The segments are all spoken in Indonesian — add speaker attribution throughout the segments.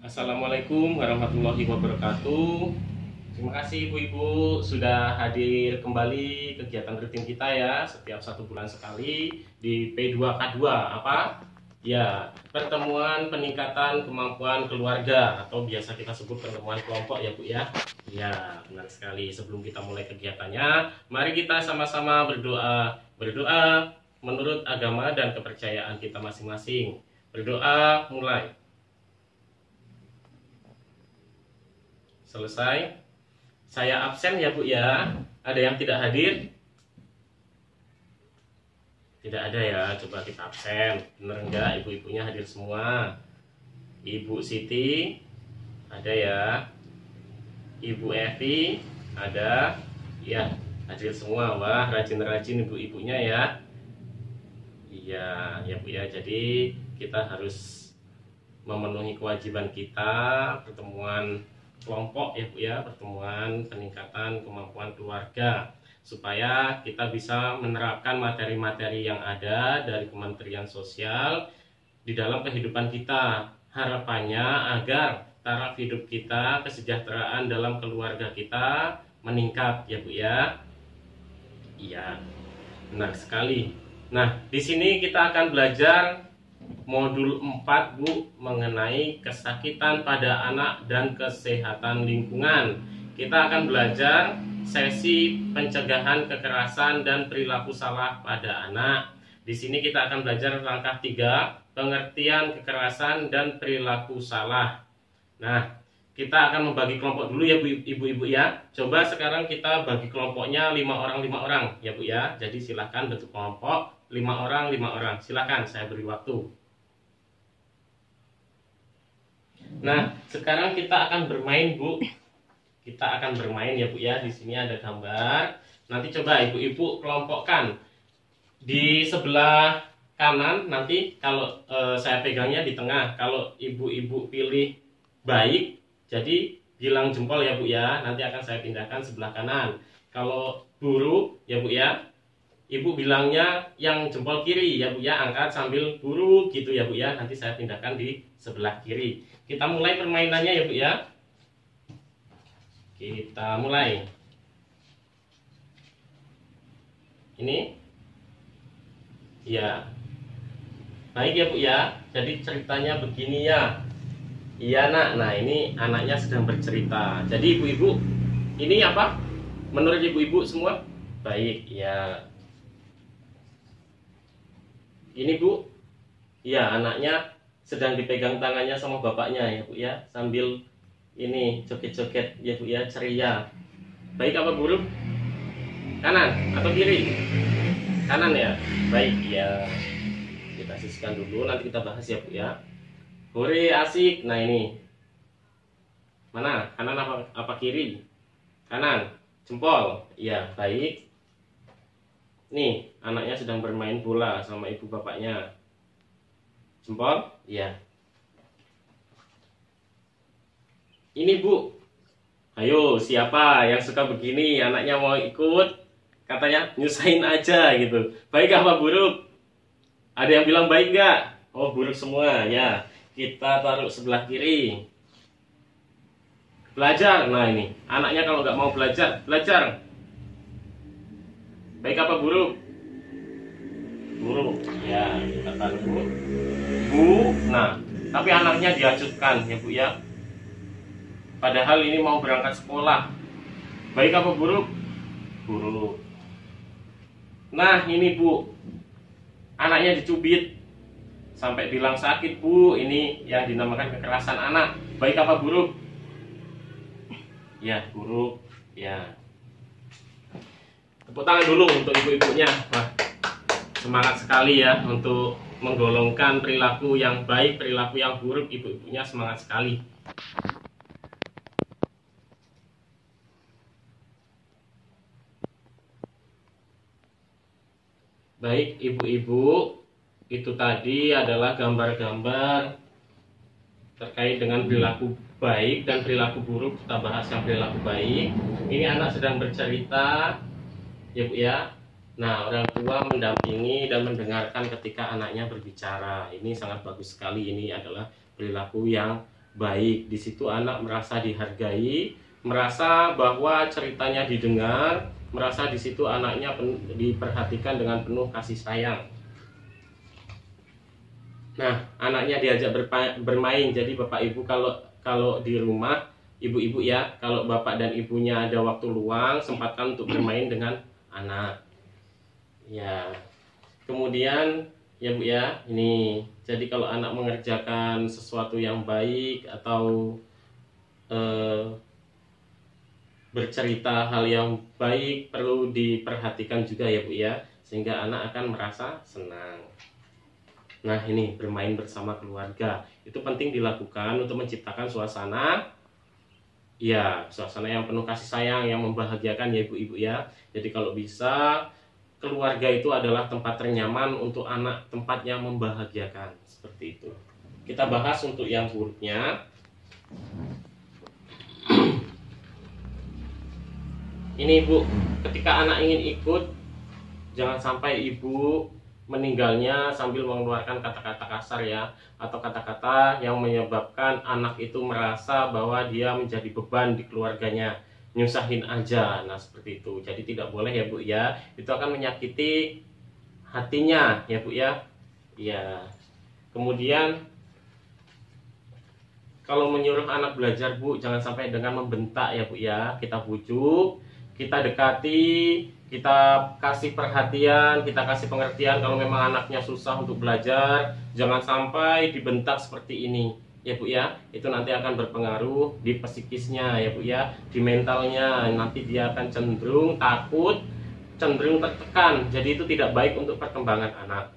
Speaker 1: Assalamualaikum warahmatullahi wabarakatuh. Terima kasih ibu-ibu sudah hadir kembali kegiatan rutin kita ya, setiap 1 bulan sekali di P2K2. Apa? Ya, pertemuan peningkatan kemampuan keluarga atau biasa kita sebut pertemuan kelompok ya Bu ya. Ya, benar sekali. Sebelum kita mulai kegiatannya, mari kita sama-sama berdoa. Berdoa menurut agama dan kepercayaan kita masing-masing. Berdoa mulai. Selesai. Saya absen ya Bu ya. Ada yang tidak hadir? Tidak ada ya. Coba kita absen. Bener enggak ibu-ibunya hadir semua? Ibu Siti ada ya. Ibu Evi ada. Ya, hadir semua. Wah, rajin-rajin ibu-ibunya ya. Iya, ya Bu ya. Jadi kita harus memenuhi kewajiban kita, pertemuan kelompok ya Bu ya, pertemuan peningkatan kemampuan keluarga, supaya kita bisa menerapkan materi-materi yang ada dari Kementerian Sosial di dalam kehidupan kita. Harapannya agar taraf hidup kita, kesejahteraan dalam keluarga kita meningkat ya Bu ya. Iya, benar sekali. Nah, di sini kita akan belajar Modul 4 Bu, mengenai kesakitan pada anak dan kesehatan lingkungan. Kita akan belajar sesi pencegahan kekerasan dan perilaku salah pada anak. Di sini kita akan belajar langkah 3, pengertian kekerasan dan perilaku salah. Nah, kita akan membagi kelompok dulu ya Bu, ibu-ibu ya. Coba sekarang kita bagi kelompoknya 5 orang 5 orang ya Bu ya. Jadi silahkan bentuk kelompok 5 orang 5 orang. Silahkan, saya beri waktu. Nah, sekarang kita akan bermain Bu. Kita akan bermain ya Bu ya. Di sini ada gambar. Nanti coba ibu-ibu kelompokkan. Di sebelah kanan nanti kalau saya pegangnya di tengah. Kalau ibu-ibu pilih baik, jadi bilang jempol ya Bu ya. Nanti akan saya pindahkan sebelah kanan. Kalau buruk ya Bu ya, ibu bilangnya yang jempol kiri ya Bu ya, angkat sambil buruk gitu ya Bu ya. Nanti saya pindahkan di sebelah kiri. Kita mulai permainannya ya Bu ya. Kita mulai. Ini ya. Baik ya Bu ya. Jadi ceritanya begini ya. Iya Nak. Nah, ini anaknya sedang bercerita. Jadi ibu-ibu, ini apa? Menurut ibu-ibu semua baik ya. Ini Bu, ya anaknya sedang dipegang tangannya sama bapaknya ya Bu ya, sambil ini joget-joget ya Bu ya, ceria. Baik apa buruk? Kanan atau kiri? Kanan ya. Baik ya. Kita sisihkan dulu, nanti kita bahas ya Bu ya. Hore, asik. Nah ini mana? Kanan apa kiri? Kanan. Jempol. Ya baik. Nih, anaknya sedang bermain bola sama ibu bapaknya. Jempol? Ya. Ini Bu. Ayo, siapa yang suka begini? Anaknya mau ikut? Katanya nyusahin aja gitu. Baik apa buruk? Ada yang bilang baik nggak? Oh, buruk semua. Ya, kita taruh sebelah kiri. Belajar. Nah ini, anaknya kalau nggak mau belajar, belajar. Baik apa buruk? Buruk. Ya, kita taruh Bu. Nah, tapi anaknya diacuhkan ya Bu ya. Padahal ini mau berangkat sekolah. Baik apa buruk? Buruk. Nah, ini Bu. Anaknya dicubit sampai bilang sakit Bu. Ini yang dinamakan kekerasan anak. Baik apa buruk? Ya, buruk. Ya. Tepuk tangan dulu untuk ibu-ibunya. Wah, semangat sekali ya untuk menggolongkan perilaku yang baik, perilaku yang buruk. Ibu-ibunya semangat sekali. Baik ibu-ibu, itu tadi adalah gambar-gambar terkait dengan perilaku baik dan perilaku buruk. Kita bahas yang perilaku baik. Ini anak sedang bercerita ya Bu ya. Nah, orang tua mendampingi dan mendengarkan ketika anaknya berbicara. Ini sangat bagus sekali. Ini adalah perilaku yang baik. Di situ anak merasa dihargai, merasa bahwa ceritanya didengar, merasa di situ anaknya diperhatikan dengan penuh kasih sayang. Nah, anaknya diajak bermain. Jadi Bapak Ibu kalau di rumah, ibu-ibu ya, kalau bapak dan ibunya ada waktu luang, sempatkan untuk bermain dengan anak. Ya. Kemudian ya Bu ya, ini. Jadi kalau anak mengerjakan sesuatu yang baik atau bercerita hal yang baik, perlu diperhatikan juga ya Bu ya, sehingga anak akan merasa senang. Nah, ini bermain bersama keluarga itu penting dilakukan untuk menciptakan suasana yang penuh kasih sayang, yang membahagiakan ya ibu-ibu ya. Jadi kalau bisa, keluarga itu adalah tempat ternyaman untuk anak, tempat yang membahagiakan, seperti itu. Kita bahas untuk yang buruknya. Ini Bu, ketika anak ingin ikut, jangan sampai ibu meninggalnya sambil mengeluarkan kata-kata kasar ya, atau kata-kata yang menyebabkan anak itu merasa bahwa dia menjadi beban di keluarganya, nyusahin aja. Nah seperti itu. Jadi tidak boleh ya Bu ya, itu akan menyakiti hatinya ya Bu ya. Ya. Kemudian kalau menyuruh anak belajar Bu, jangan sampai dengan membentak ya Bu ya. Kita bujuk, kita dekati, kita kasih perhatian, kita kasih pengertian. Kalau memang anaknya susah untuk belajar, jangan sampai dibentak seperti ini ya Bu ya. Itu nanti akan berpengaruh di psikisnya ya Bu ya, di mentalnya. Nanti dia akan cenderung takut, cenderung tertekan. Jadi itu tidak baik untuk perkembangan anak.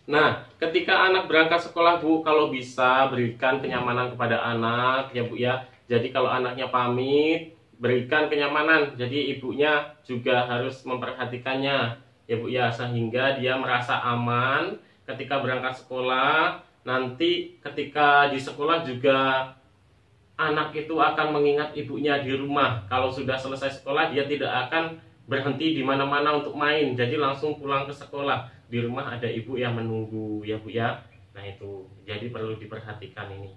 Speaker 1: Nah, ketika anak berangkat sekolah Bu, kalau bisa berikan kenyamanan kepada anak ya Bu ya. Jadi kalau anaknya pamit, berikan kenyamanan. Jadi ibunya juga harus memperhatikannya ya Bu ya, sehingga dia merasa aman ketika berangkat sekolah. Nanti ketika di sekolah juga anak itu akan mengingat ibunya di rumah. Kalau sudah selesai sekolah, dia tidak akan berhenti di mana-mana untuk main. Jadi langsung pulang ke sekolah. Di rumah ada ibu yang menunggu ya Bu ya. Nah itu, jadi perlu diperhatikan ini.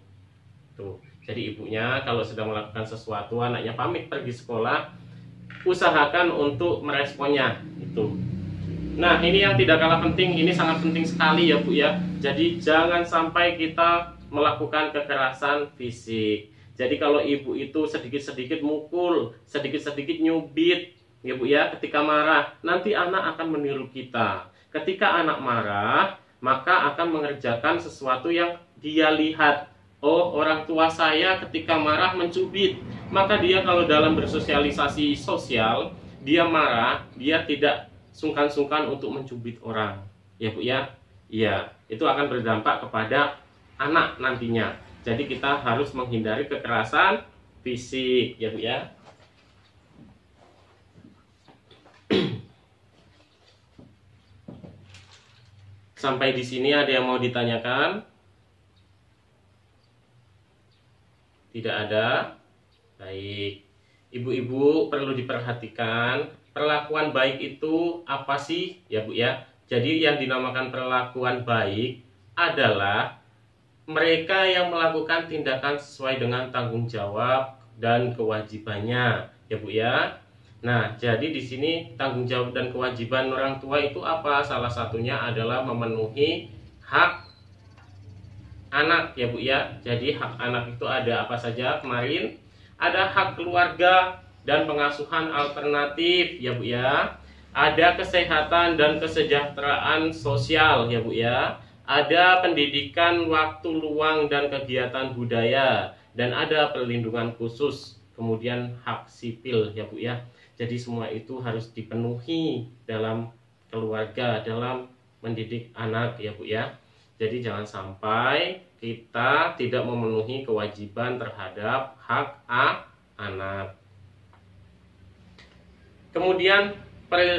Speaker 1: Tuh. Jadi ibunya kalau sedang melakukan sesuatu, anaknya pamit pergi sekolah, usahakan untuk meresponnya itu. Nah ini yang tidak kalah penting, ini sangat penting sekali ya Bu ya. Jadi jangan sampai kita melakukan kekerasan fisik. Jadi kalau ibu itu sedikit-sedikit mukul, sedikit-sedikit nyubit ya Bu ya, ketika marah, nanti anak akan meniru kita. Ketika anak marah, maka akan mengerjakan sesuatu yang dia lihat. Oh, orang tua saya ketika marah mencubit. Maka dia kalau dalam bersosialisasi sosial, dia marah, dia tidak sungkan-sungkan untuk mencubit orang. Ya Bu ya? Iya, itu akan berdampak kepada anak nantinya. Jadi kita harus menghindari kekerasan fisik, ya Bu ya. Sampai di sini ada yang mau ditanyakan? Tidak ada? Baik. Ibu-ibu perlu diperhatikan, perlakuan baik itu apa sih ya Bu ya? Jadi yang dinamakan perlakuan baik adalah mereka yang melakukan tindakan sesuai dengan tanggung jawab dan kewajibannya ya Bu ya. Nah, jadi di sini tanggung jawab dan kewajiban orang tua itu apa? Salah satunya adalah memenuhi hak anak ya Bu ya. Jadi hak anak itu ada apa saja kemarin? Ada hak keluarga dan pengasuhan alternatif ya Bu ya. Ada kesehatan dan kesejahteraan sosial ya Bu ya. Ada pendidikan, waktu luang dan kegiatan budaya, dan ada perlindungan khusus. Kemudian hak sipil ya Bu ya. Jadi semua itu harus dipenuhi dalam keluarga, dalam mendidik anak ya Bu ya. Jadi jangan sampai kita tidak memenuhi kewajiban terhadap hak anak. Kemudian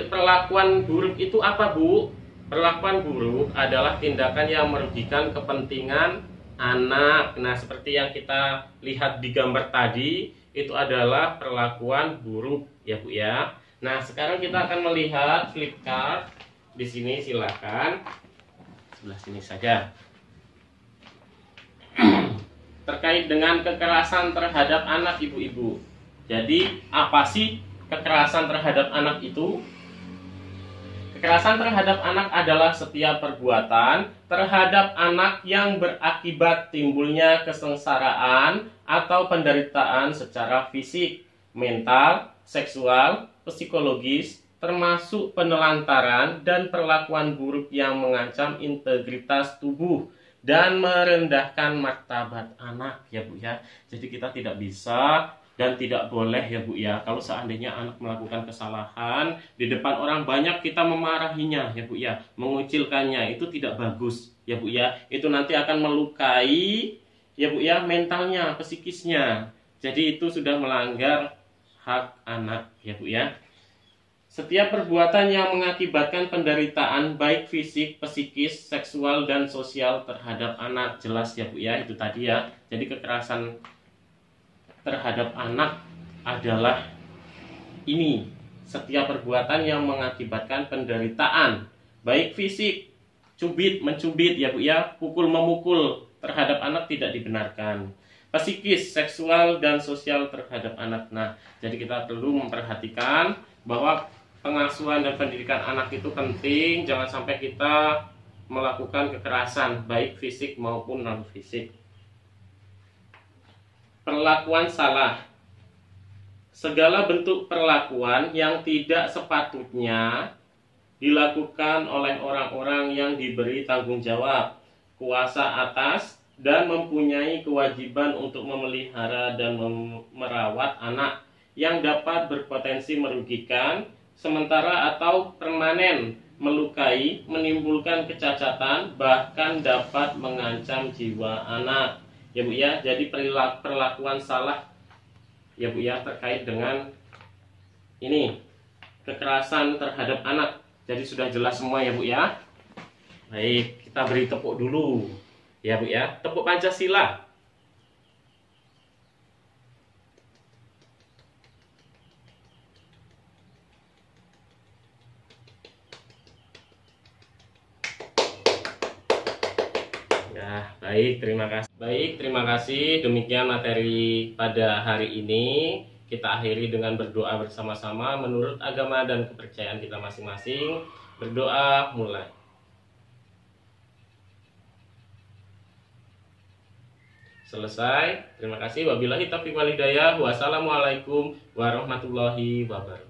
Speaker 1: perlakuan buruk itu apa Bu? Perlakuan buruk adalah tindakan yang merugikan kepentingan anak. Nah seperti yang kita lihat di gambar tadi, itu adalah perlakuan buruk ya Bu ya. Nah sekarang kita akan melihat flip card. Di sini silakan. Sebelah sini saja. terkait dengan kekerasan terhadap anak, ibu-ibu. Jadi, apa sih kekerasan terhadap anak itu? Kekerasan terhadap anak adalah setiap perbuatan terhadap anak yang berakibat timbulnya kesengsaraan atau penderitaan secara fisik, mental, seksual, psikologis, termasuk penelantaran dan perlakuan buruk yang mengancam integritas tubuh dan merendahkan martabat anak, ya Bu ya. Jadi kita tidak bisa dan tidak boleh, ya Bu ya, kalau seandainya anak melakukan kesalahan di depan orang banyak kita memarahinya, ya Bu ya, mengucilkannya, itu tidak bagus, ya Bu ya. Itu nanti akan melukai, ya Bu ya, mentalnya, psikisnya. Jadi itu sudah melanggar hak anak, ya Bu ya. Setiap perbuatan yang mengakibatkan penderitaan baik fisik, psikis, seksual, dan sosial terhadap anak, jelas ya Bu ya, itu tadi ya. Jadi kekerasan terhadap anak adalah ini, setiap perbuatan yang mengakibatkan penderitaan baik fisik, mencubit ya Bu ya, pukul memukul terhadap anak tidak dibenarkan. Psikis, seksual, dan sosial terhadap anak. Nah, jadi kita perlu memperhatikan bahwa pengasuhan dan pendidikan anak itu penting. Jangan sampai kita melakukan kekerasan baik fisik maupun non fisik. Perlakuan salah. Segala bentuk perlakuan yang tidak sepatutnya dilakukan oleh orang-orang yang diberi tanggung jawab, kuasa atas, dan mempunyai kewajiban untuk memelihara dan merawat anak yang dapat berpotensi merugikan sementara atau permanen, melukai, menimbulkan kecacatan, bahkan dapat mengancam jiwa anak. Ya Bu ya, jadi perlakuan salah ya Bu ya terkait dengan ini, kekerasan terhadap anak. Jadi sudah jelas semua ya Bu ya. Baik, kita beri tepuk dulu. Ya Bu ya, tepuk Pancasila. Ya, baik, terima kasih. Baik, terima kasih. Demikian materi pada hari ini. Kita akhiri dengan berdoa bersama-sama menurut agama dan kepercayaan kita masing-masing. Berdoa mulai. Selesai. Terima kasih. Wabillahi taufiq wal hidayah. Wassalamualaikum warahmatullahi wabarakatuh.